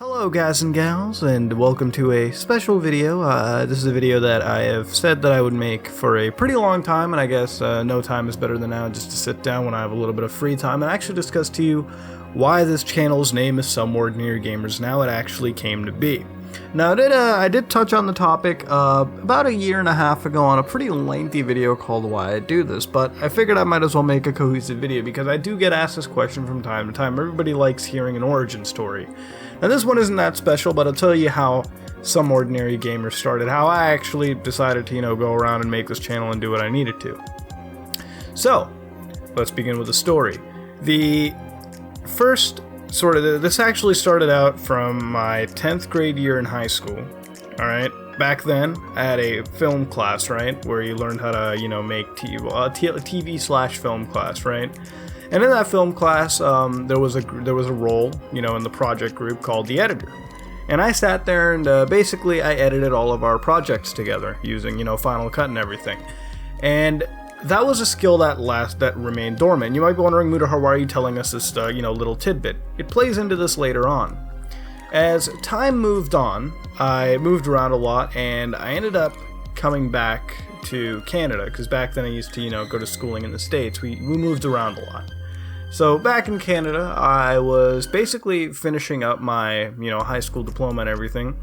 Hello guys and gals, and welcome to a special video. This is a video that I have said that I would make for a pretty long time, and I guess no time is better than now, just to sit down when I have a little bit of free time and actually discuss to you why this channel's name is SomeOrdinaryGamers and how it actually came to be. Now, I did touch on the topic about a year and a half ago on a pretty lengthy video called Why I Do This, but I figured I might as well make a cohesive video because I do get asked this question from time to time. Everybody likes hearing an origin story. Now, this one isn't that special, but I'll tell you how Some Ordinary Gamers started, how I actually decided to, go around and make this channel and do what I needed to. So, let's begin with the story. The first this actually started out from my 10th grade year in high school. Alright, back then I had a film class, right, where you learned how to, make TV/film class, right? And in that film class, there was a role, in the project group called the editor. And I sat there and basically I edited all of our projects together using, Final Cut and everything. And that was a skill that remained dormant. You might be wondering, Mudaha, why are you telling us this, little tidbit? It plays into this later on. As time moved on, I moved around a lot, and I ended up coming back to Canada, because back then I used to, go to schooling in the States. We moved around a lot. So back in Canada, I was basically finishing up my, high school diploma and everything,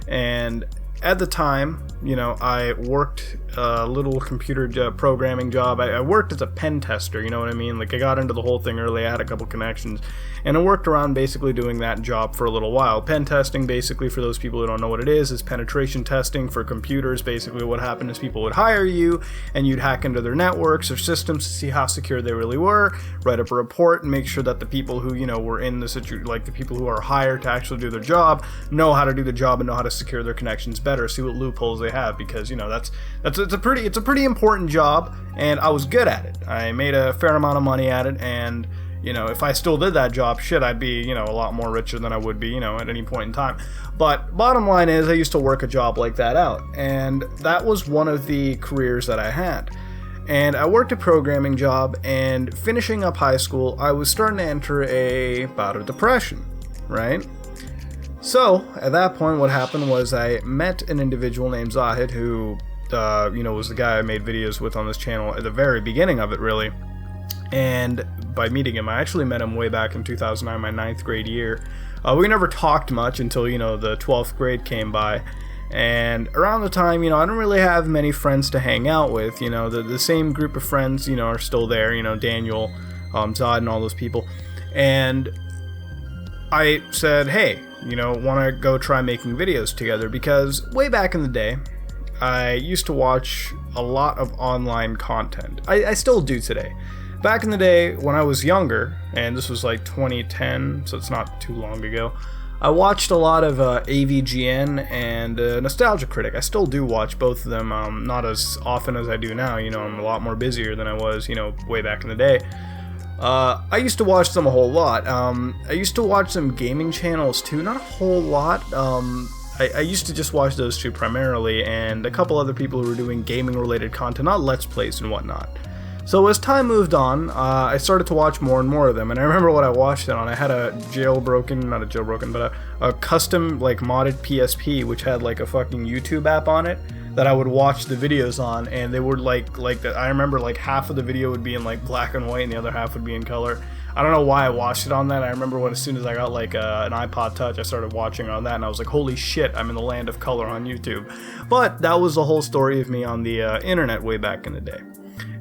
and at the time, I worked a little computer programming job. I worked as a pen tester, you know what I mean? Like, I got into the whole thing early, I had a couple connections, and I worked around basically doing that job for a little while. Pen testing, basically, for those people who don't know what it is penetration testing for computers. Basically, what happened is people would hire you, and you'd hack into their networks or systems to see how secure they really were, write up a report, and make sure that the people who, were in the situation, like the people who are hired to actually do their job, know how to do the job and know how to secure their connections better, see what loopholes they have, because, it's a pretty important job, and I was good at it. I made a fair amount of money at it, and if I still did that job, shit, I'd be, a lot more richer than I would be, at any point in time. But bottom line is, I used to work a job like that out, and that was one of the careers that I had. And I worked a programming job, and finishing up high school, I was starting to enter a bout of depression, right? So, at that point, what happened was I met an individual named Zahid who, was the guy I made videos with on this channel at the very beginning of it, really. And by meeting him, I actually met him way back in 2009, my 9th grade year. We never talked much until, the 12th grade came by. And around the time, I don't really have many friends to hang out with. The same group of friends, are still there, Daniel, Zahid, and all those people. And I said, hey, want to go try making videos together, because way back in the day, I used to watch a lot of online content. I still do today. Back in the day, when I was younger, and this was like 2010, so it's not too long ago, I watched a lot of AVGN and Nostalgia Critic. I still do watch both of them, not as often as I do now. I'm a lot more busier than I was, way back in the day. I used to watch them a whole lot. I used to watch some gaming channels too, not a whole lot. I used to just watch those two primarily, and a couple other people who were doing gaming related content, not Let's Plays and whatnot. So as time moved on, I started to watch more and more of them, and I remember what I watched it on. I had a custom, like, modded PSP, which had, like, a fucking YouTube app on it that I would watch the videos on, and they were I remember, like, half of the video would be in, like, black and white, and the other half would be in color. I don't know why I watched it on that. I remember as soon as I got, like, an iPod Touch, I started watching on that, and I was like, holy shit, I'm in the land of color on YouTube. But that was the whole story of me on the internet way back in the day.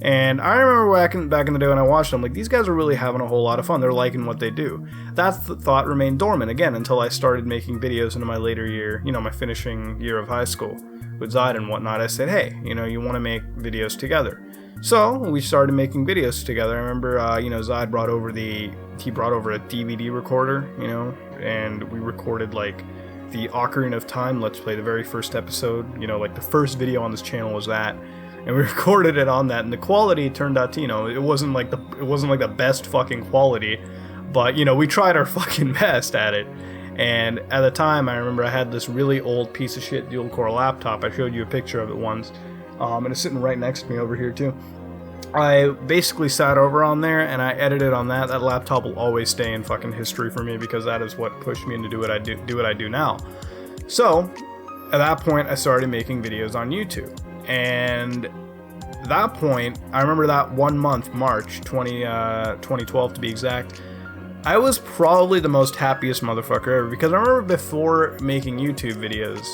And I remember back in the day when I watched them, like, these guys are really having a whole lot of fun. They're liking what they do. That thought remained dormant, again, until I started making videos into my later year, my finishing year of high school with Zahid and whatnot. I said, hey, you want to make videos together. So we started making videos together. I remember, Zahid brought over a DVD recorder, and we recorded, like, the Ocarina of Time Let's Play, the very first episode. Like, the first video on this channel was that. And we recorded it on that, and the quality turned out to, it wasn't like the best fucking quality, but, we tried our fucking best at it. And at the time, I remember I had this really old piece of shit dual-core laptop. I showed you a picture of it once, and it's sitting right next to me over here too. I basically sat over on there and I edited on that. That laptop will always stay in fucking history for me because that is what pushed me into do what I do now. So at that point, I started making videos on YouTube, and at that point, I remember that 1 month, March 2012 to be exact, I was probably the most happiest motherfucker ever, because I remember before making YouTube videos,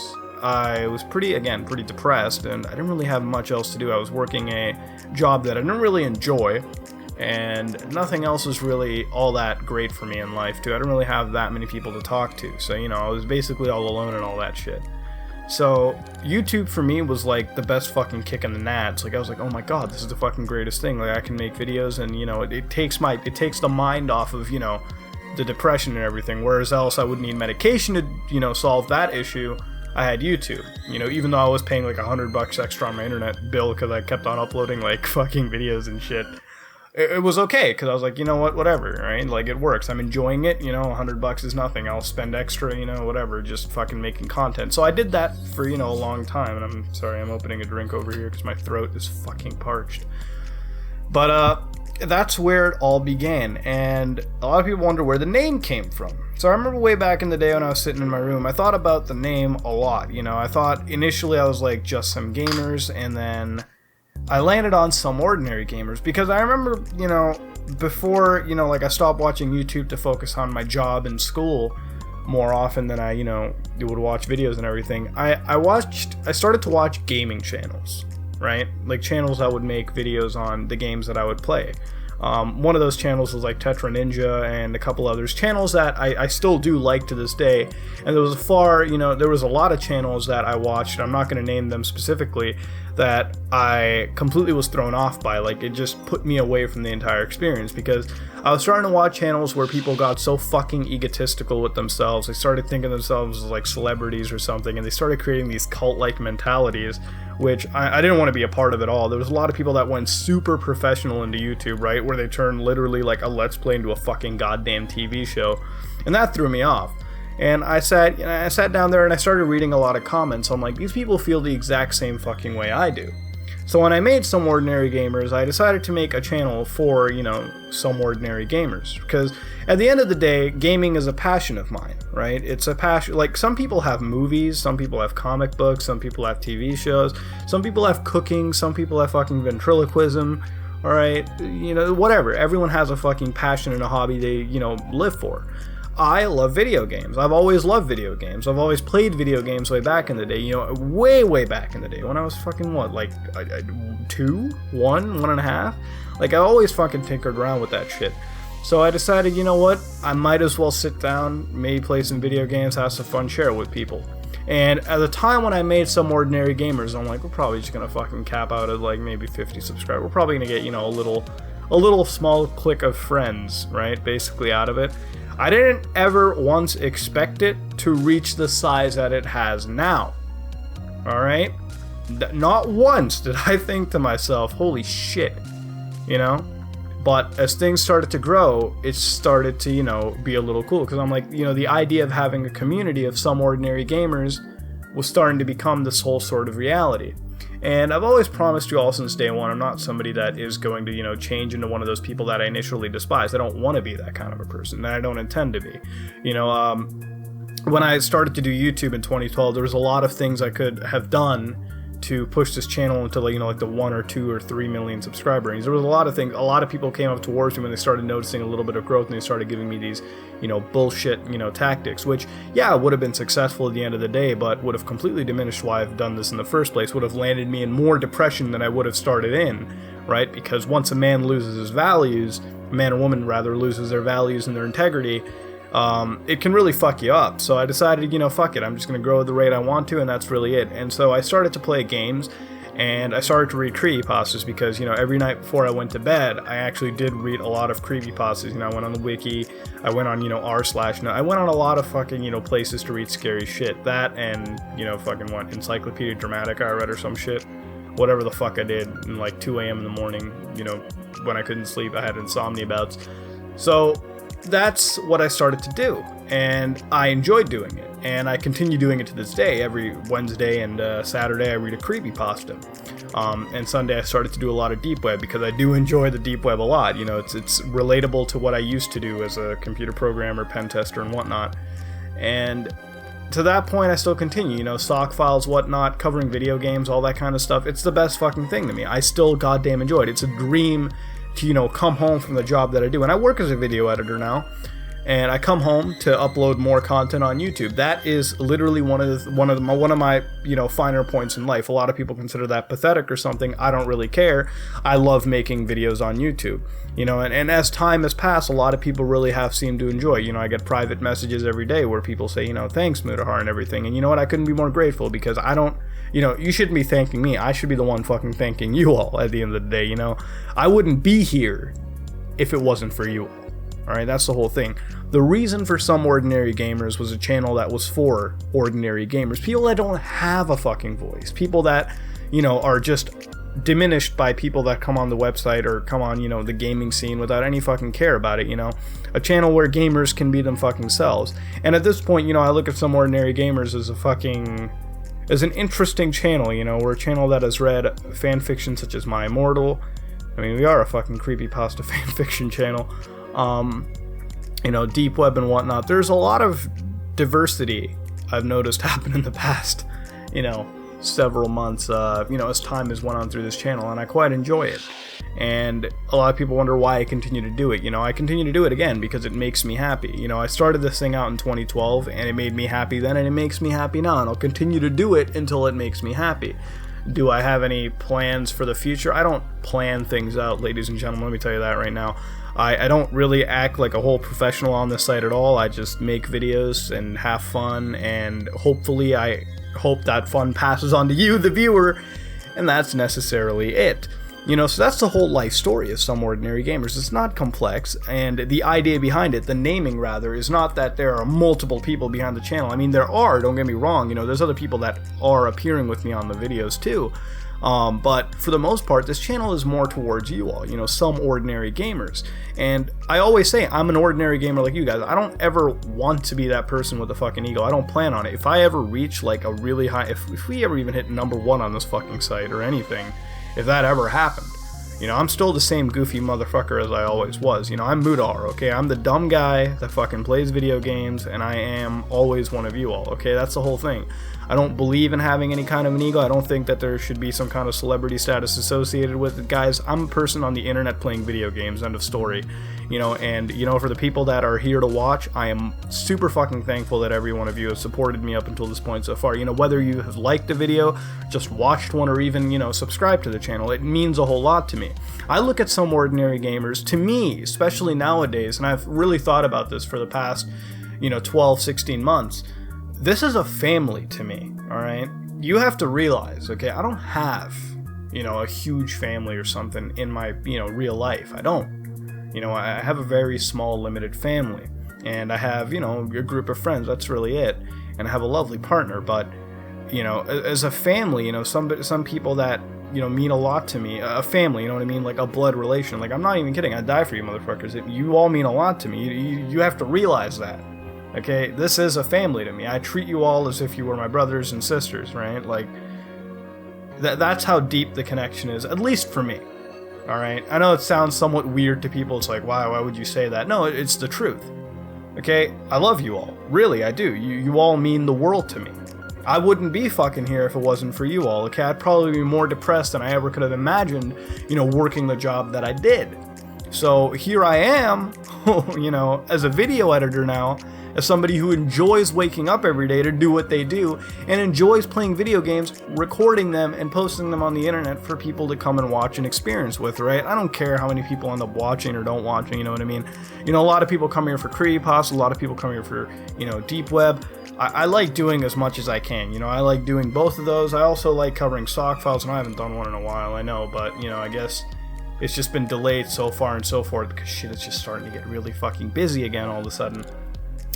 I was pretty depressed, and I didn't really have much else to do. I was working a job that I didn't really enjoy, and nothing else was really all that great for me in life, too. I didn't really have that many people to talk to, so, you know, I was basically all alone and all that shit. So, YouTube for me was like the best fucking kick in the nads. Like, I was like, oh my god, this is the fucking greatest thing. Like, I can make videos, and, you know, it takes the mind off of, you know, the depression and everything, whereas else I would need medication to, you know, solve that issue. I had YouTube, you know, even though I was paying like $100 extra on my internet bill because I kept on uploading like fucking videos and shit. It was okay, because I was like, you know what, whatever, right? Like, it works. I'm enjoying it, you know, $100 is nothing. I'll spend extra, you know, whatever, just fucking making content. So I did that for, you know, a long time, and I'm sorry, I'm opening a drink over here because my throat is fucking parched. But, that's where it all began, and a lot of people wonder where the name came from. So I remember way back in the day when I was sitting in my room, I thought about the name a lot, you know. I thought, initially I was like, just some gamers, and then I landed on Some Ordinary Gamers, because I remember, you know, before, you know, like, I stopped watching YouTube to focus on my job and school more often than I, you know, would watch videos and everything. I started to watch gaming channels, right? Like, channels that would make videos on the games that I would play. One of those channels was like Tetra Ninja and a couple others. Channels that I still do like to this day. And there was there was a lot of channels that I watched, I'm not going to name them specifically, that I completely was thrown off by. Like, it just put me away from the entire experience, because I was starting to watch channels where people got so fucking egotistical with themselves. They started thinking of themselves as like celebrities or something, and they started creating these cult-like mentalities, which I didn't want to be a part of at all. There was a lot of people that went super professional into YouTube, right, where they turned literally like a Let's Play into a fucking goddamn TV show, and that threw me off. And I sat down there and I started reading a lot of comments. I'm like, these people feel the exact same fucking way I do. So when I made Some Ordinary Gamers, I decided to make a channel for, you know, Some Ordinary Gamers. Because at the end of the day, gaming is a passion of mine, right? It's a passion. Like, some people have movies, some people have comic books, some people have TV shows, some people have cooking, some people have fucking ventriloquism, alright? You know, whatever. Everyone has a fucking passion and a hobby they, you know, live for. I love video games. I've always loved video games. I've always played video games way back in the day, you know, way back in the day, when I was fucking, what, like, 1.5? Like, I always fucking tinkered around with that shit. So I decided, you know what, I might as well sit down, maybe play some video games, have some fun, share it with people. And at the time when I made Some Ordinary Gamers, I'm like, we're probably just gonna fucking cap out at like maybe 50 subscribers. We're probably gonna get, you know, a little small clique of friends, right, basically out of it. I didn't ever once expect it to reach the size that it has now. Alright? Not once did I think to myself, holy shit, you know? But as things started to grow, it started to, you know, be a little cool. Because I'm like, you know, the idea of having a community of Some Ordinary Gamers was starting to become this whole sort of reality. And I've always promised you all since day one, I'm not somebody that is going to, you know, change into one of those people that I initially despised. I don't want to be that kind of a person, and I don't intend to be. You know, when I started to do YouTube in 2012, there was a lot of things I could have done to push this channel into, like, you know, like the 1 or 2 or 3 million subscribers. There was a lot of things, a lot of people came up towards me when they started noticing a little bit of growth, and they started giving me these, you know, bullshit, you know, tactics, which, yeah, would have been successful at the end of the day, but would have completely diminished why I've done this in the first place, would have landed me in more depression than I would have started in, right? Because once a man loses his values, a man or woman rather loses their values and their integrity, it can really fuck you up. So I decided, you know, fuck it, I'm just going to grow at the rate I want to, and that's really it. And so I started to play games, and I started to read creepypastas, because, you know, every night before I went to bed, I actually did read a lot of creepypastas. You know, I went on the wiki, I went on, you know, r/no, I went on a lot of fucking, you know, places to read scary shit. That and, you know, fucking what, Encyclopedia Dramatica I read or some shit. Whatever the fuck I did in like 2 a.m. in the morning, you know, when I couldn't sleep, I had insomnia bouts. So that's what I started to do, and I enjoyed doing it, and I continue doing it to this day. Every Wednesday and Saturday I read a creepypasta, and Sunday I started to do a lot of deep web, because I do enjoy the deep web a lot. You know, it's relatable to what I used to do as a computer programmer, pen tester, and whatnot. And to that point, I still continue, you know, stock files, whatnot, covering video games, all that kind of stuff. It's the best fucking thing to me. I still goddamn enjoy it. It's a dream to, you know, come home from the job that I do. And I work as a video editor now, and I come home to upload more content on YouTube. That is literally one of my, you know, finer points in life. A lot of people consider that pathetic or something. I don't really care. I love making videos on YouTube, you know, and as time has passed, a lot of people really have seemed to enjoy it. You know, I get private messages every day where people say, you know, thanks Mutahar and everything. And you know what? I couldn't be more grateful, because I don't, you know, you shouldn't be thanking me. I should be the one fucking thanking you all at the end of the day, you know. I wouldn't be here if it wasn't for you all. Alright, that's the whole thing. The reason for Some Ordinary Gamers was a channel that was for ordinary gamers. People that don't have a fucking voice. People that, you know, are just diminished by people that come on the website or come on, you know, the gaming scene without any fucking care about it, you know. A channel where gamers can be them fucking selves. And at this point, you know, I look at Some Ordinary Gamers as an interesting channel, you know. We're a channel that has read fanfiction such as My Immortal. I mean, we are a fucking creepypasta fanfiction channel. You know, deep web and whatnot. There's a lot of diversity I've noticed happen in the past, you know, several months, you know, as time has went on through this channel, and I quite enjoy it. And a lot of people wonder why I continue to do it. You know, I continue to do it again because it makes me happy. You know, I started this thing out in 2012, and it made me happy then, and it makes me happy now, and I'll continue to do it until it makes me happy. Do I have any plans for the future? I don't plan things out, ladies and gentlemen, let me tell you that right now. I don't really act like a whole professional on this site at all. I just make videos and have fun, and hopefully I hope that fun passes on to you, the viewer, and that's necessarily it. You know, so that's the whole life story of Some Ordinary Gamers. It's not complex, and the idea behind it, the naming rather, is not that there are multiple people behind the channel. I mean, there are, don't get me wrong, you know, there's other people that are appearing with me on the videos too. But for the most part, this channel is more towards you all, you know, Some Ordinary Gamers. And I always say, I'm an ordinary gamer like you guys. I don't ever want to be that person with a fucking ego. I don't plan on it. If I ever reach like a really high, if we ever even hit #1 on this fucking site or anything, if that ever happened, you know, I'm still the same goofy motherfucker as I always was. You know, I'm Mutahar, okay? I'm the dumb guy that fucking plays video games, and I am always one of you all, okay? That's the whole thing. I don't believe in having any kind of an ego. I don't think that there should be some kind of celebrity status associated with it. Guys, I'm a person on the internet playing video games, end of story. You know, and, you know, for the people that are here to watch, I am super fucking thankful that every one of you has supported me up until this point so far. You know, whether you have liked a video, just watched one, or even, you know, subscribed to the channel, it means a whole lot to me. I look at Some Ordinary Gamers, to me, especially nowadays, and I've really thought about this for the past, you know, 12, 16 months, this is a family to me, alright? You have to realize, okay, I don't have, you know, a huge family or something in my, you know, real life. I don't. You know, I have a very small, limited family, and I have, you know, a group of friends, that's really it, and I have a lovely partner, but, you know, as a family, you know, some people that, you know, mean a lot to me, a family, you know what I mean, like a blood relation, like, I'm not even kidding, I'd die for you motherfuckers, you all mean a lot to me, you have to realize that, okay, this is a family to me, I treat you all as if you were my brothers and sisters, right, like, that's how deep the connection is, at least for me. Alright, I know it sounds somewhat weird to people, it's like, why would you say that? No, it's the truth. Okay, I love you all. Really, I do. You all mean the world to me. I wouldn't be fucking here if it wasn't for you all, okay? I'd probably be more depressed than I ever could have imagined, you know, working the job that I did. So here I am, you know, as a video editor now, as somebody who enjoys waking up every day to do what they do, and enjoys playing video games, recording them, and posting them on the internet for people to come and watch and experience with, right? I don't care how many people end up watching or don't watching, you know what I mean? You know, a lot of people come here for creepypasta, a lot of people come here for, you know, deep web. I like doing as much as I can, you know, I like doing both of those. I also like covering stock files, and I haven't done one in a while, I know, but, you know, I guess it's just been delayed so far and so forth because shit is just starting to get really fucking busy again all of a sudden.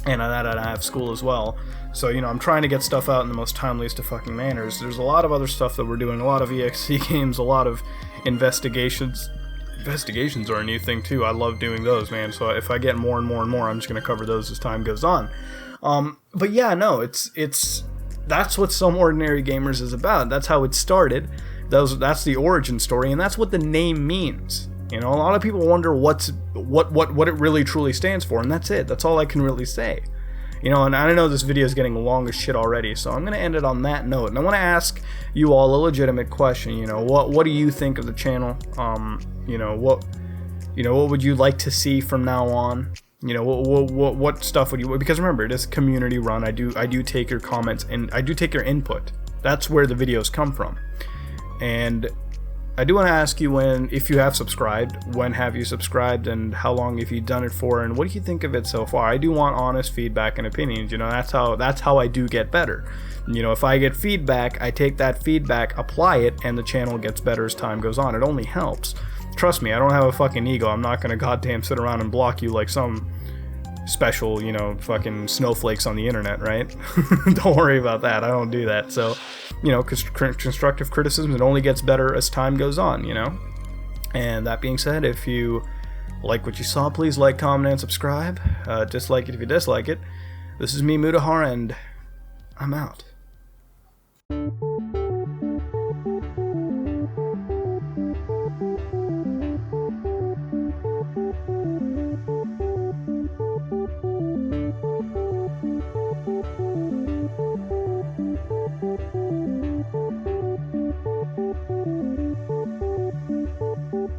And on that, I have school as well. So, you know, I'm trying to get stuff out in the most timeliest of fucking manners. There's a lot of other stuff that we're doing, a lot of EXE games, a lot of investigations, investigations are a new thing too. I love doing those, man. So if I get more and more and more, I'm just gonna cover those as time goes on. But yeah, no, that's what Some Ordinary Gamers is about. That's how it started. That's the origin story, and that's what the name means. You know, a lot of people wonder what it really truly stands for, and that's it. That's all I can really say. You know, and I know this video is getting long as shit already, so I'm going to end it on that note. And I want to ask you all a legitimate question. You know, what do you think of the channel? You know, what would you like to see from now on? You know, what stuff would you, because remember, it is community run. I do take your comments and I do take your input. That's where the videos come from. And I do want to ask you, if you have subscribed, when have you subscribed, and how long have you done it for, and what do you think of it so far? I do want honest feedback and opinions. You know, that's how I do get better. You know, if I get feedback, I take that feedback, apply it, and the channel gets better as time goes on. It only helps. Trust me, I don't have a fucking ego. I'm not gonna goddamn sit around and block you like some special, you know, fucking snowflakes on the internet, right? Don't worry about that. I don't do that. So, you know, constructive criticism, it only gets better as time goes on, you know? And that being said, if you like what you saw, please like, comment, and subscribe. Dislike it if you dislike it. This is me, Mudahar, and I'm out.